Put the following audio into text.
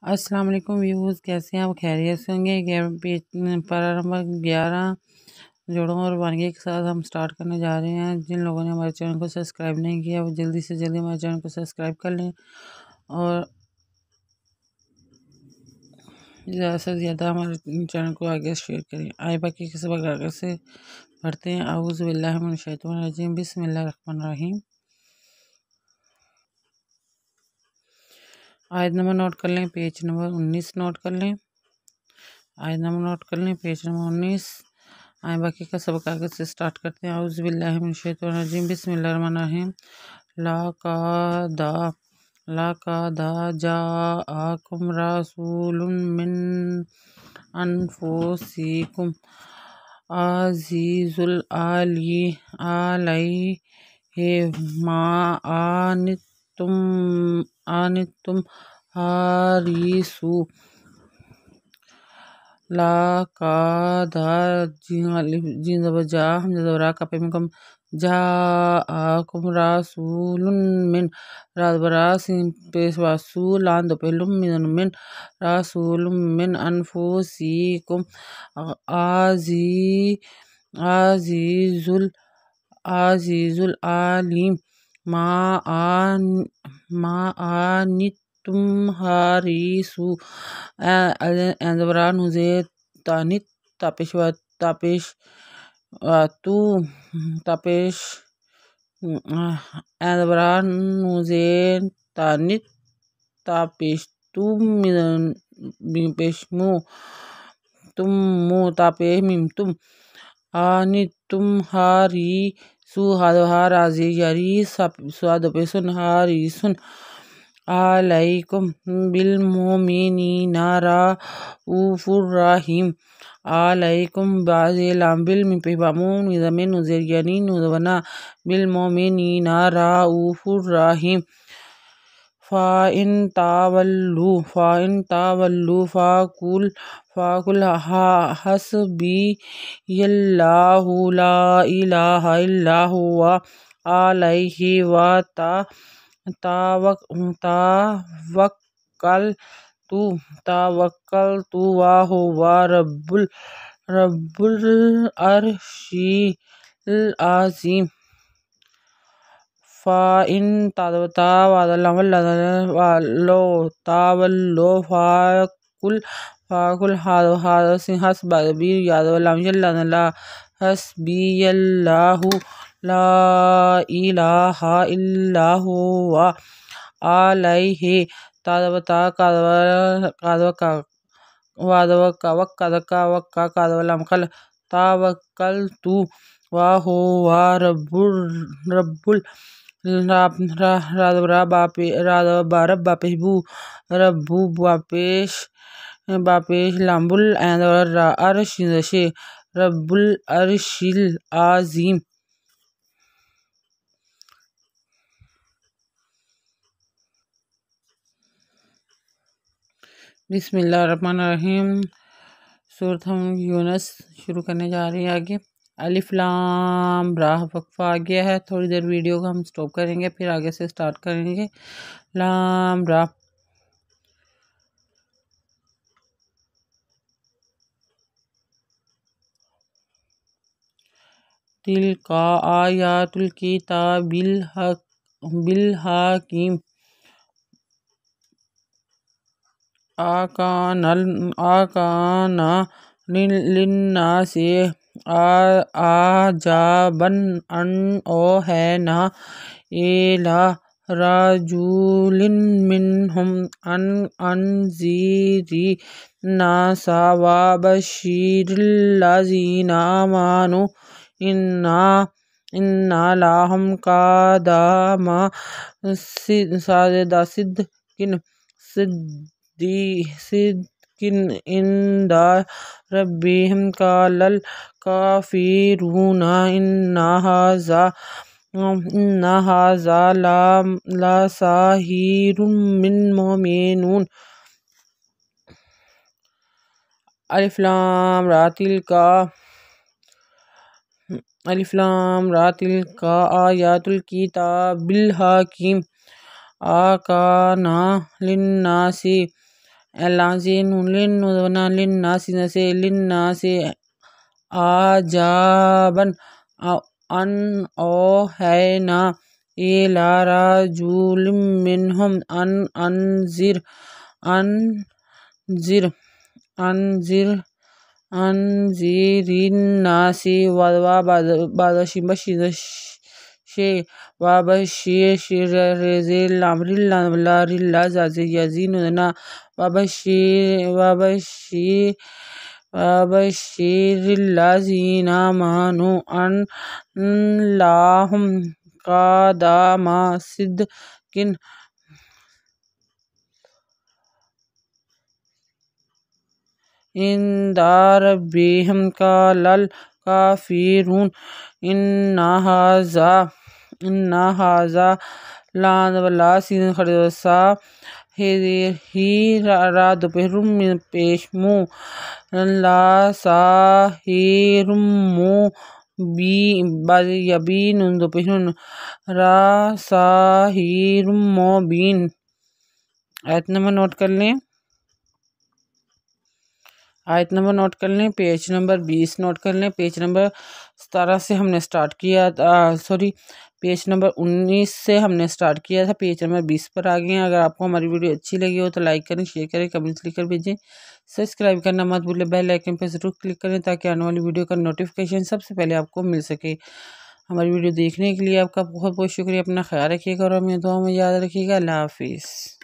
السلام علیکم ویوز، کیسے ہیں آپ؟ خیریت سے ہوں گے؟ پارہ نمبر 11 جوڑوں اور وانگی کے ساتھ ہم سٹارٹ کرنے جا رہے ہیں۔ جن لوگوں نے ہمارے چینل کو سبسکرائب نہیں کیا وہ جلدی سے جلدی ہمارے چینل کو سبسکرائب کر لیں اور زیادہ سے زیادہ ہمارے چینل کو آگے شیئر کریں۔ آئے باقی کے سبق آگے سے پڑھتے ہیں۔ اعوذ باللہ من الشیطان الرجیم، بسم اللہ الرحمن الرحیم۔ آیت نمبر نوٹ کر لیں، پیج نمبر 19 نوٹ کر لیں۔ آیت نمبر نوٹ کر لیں، پیج نمبر 19۔ آئے باقی کا سبق آگے سے سٹارٹ کرتے ہیں۔ اعوذ باللہ من الشیطان الرجیم، بسم اللہ الرحمن الرحیم۔ لَقَدْ جَاءَكُمْ رَسُولٌ مِّنْ أَنفُسِكُمْ عَزِيزٌ عَلَيْهِ مَا عَنِتُّمْ حَرِيصٌ لَقَدْ جَاءَكُمْ رَسُولٌ مِّنْ رَسُولٌ مِّنْ أَنفُسِكُمْ عَزِيزٌ عَلَيْهِ مَا عَنِتُّمْ حَرِيصٌ عَلَيْكُمْ بِالْمُؤْمِنِينَ رَءُوفٌ رَحِيمٌ عَلَيْكُمْ بِالْمُؤْمِنِينَ رَءُوفٌ رَحِيمٌ فَإِن تَوَلُّوا فَقُلْ حَسْبِيَ اللَّهُ لَا إِلَهَ إِلَّا هُوَ عَلَيْهِ توكلت وهو رب العرش العظيم فإن تولوا فقل حسبي الله لا إله إلا هو عليه توكلت وهو رب باپیش لامبل رب العرش العظیم۔ بسم اللہ الرحمن الرحیم۔ سورۃ یونس شروع کرنے جا رہے ہیں۔ آگے الف لام را وقفہ آ گیا ہے۔ تھوڑی دیر ویڈیو کو ہم سٹاپ کریں گے، پھر آگے سے سٹارٹ کریں گے۔ لام را تلک آیات الکتاب الحکیم آکان للناس عجبا ان اوحینا الی رجل منہم ان انذر الناس وبشر الذین آمنوا ان لهم قدم صدق عند ربهم قال الکافرون ان ھذا لساحر مبین۔ الف لام را تلک آیات الکتاب الحکیم آکان للناس لازین لننا للناس سے للناس آجابن ان اوحینا الی رجل منہم ان انذر الناس وبشر الامر الذین وبشر الذین آمنوا ان لہم قدم صدق عند ربہم قال الکافرون ان ھذا لساحر دوپہر پیشمو لساحر مبین دوپہر ساحر مبین۔ آیت نمبر نوٹ کر لیں، آیت نمبر نوٹ کر لیں، پیج نمبر 20 نوٹ کر لیں۔ پیج نمبر 17 سے ہم نے سٹارٹ کیا پیج نمبر 19 سے ہم نے سٹارٹ کیا تھا، پیج نمبر 20 پر آ گئے ہیں۔ اگر آپ کو ہماری ویڈیو اچھی لگی ہو تو لائک کریں، شیئر کریں، کمنٹس لکھ کر بھیجیں، سبسکرائب کرنا مت بھولیں، بیل آئیکن پہ ضرور کلک کریں تاکہ آنے والی ویڈیو کا نوٹیفیکیشن سب سے پہلے آپ کو مل سکے۔ ہماری ویڈیو دیکھنے کے لیے آپ کا بہت بہت شکریہ۔ اپنا خیال رکھیے گا اور ہمیں دعاؤں میں یاد رکھیے گا۔ اللہ حافظ۔